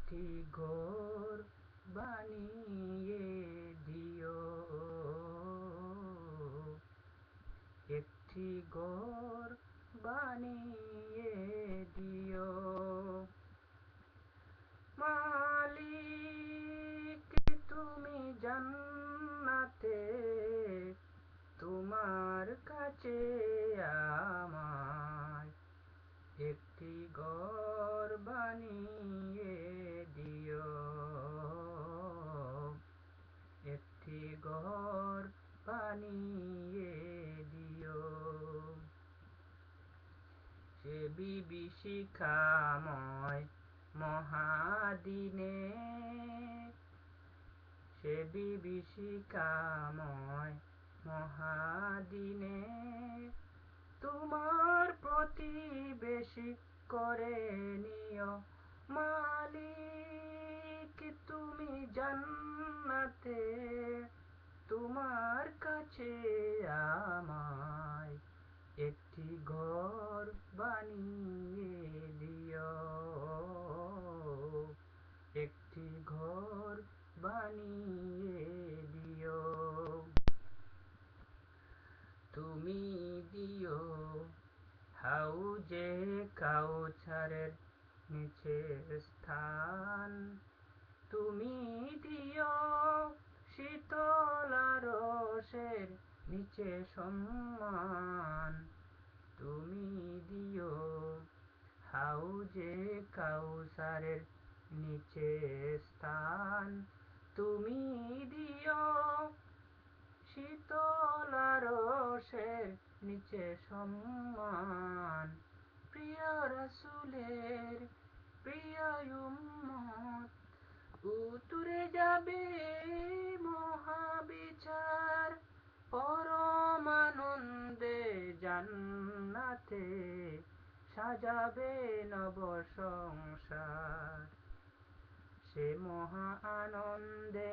একটি ঘর বানিয়ে দিও, একটি ঘর বানিয়ে দিও। মালিক তুমি জান্নাতে, তোমার কাছে আমায় একটি ঘর বানিয়ে দিও, একটি ঘর বানিয়ে দিও। সে বিভীষিকাময় মহাদিনে, সে বিভীষিকাময় মহাদিনে তোমার প্রতিবেশী করে নিও। মালিক তুমি জান্নাতে, তোমার কাছে আমায় একটি ঘর বানিয়ে দিও, একটি ঘর বানিয়ে দিও। তুমি দিও হাউজে কাউসারের নিচে স্থান, তুমি দিও শীতল আরশের নিচে সম্মান, তুমি দিও হাউজে কাউসারের নিচে স্থান, তুমি দিও শীতল আরশের নিচে সম্মান। প্রিয় রাসূলের প্রিয় উম্মত, উতরে যাবে মহাবিচার, পরম আনন্দে জান্নাতে সাজাবে নব সংসার। সে মহা আনন্দে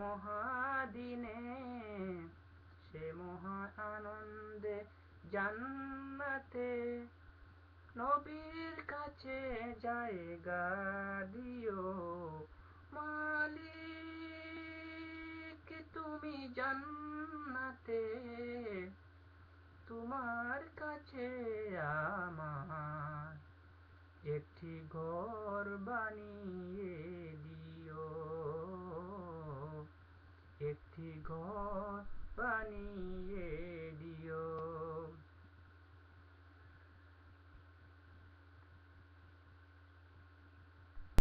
মহাদিনে, সে মহা আনন্দে জান্নাতে নবীর কাছে জায়গা দিও। মালিক তুমি জান্নাতে, তোমার কাছে আমার একটি ঘর বানিয়ে দিও, একটি ঘর বানিয়ে দিও।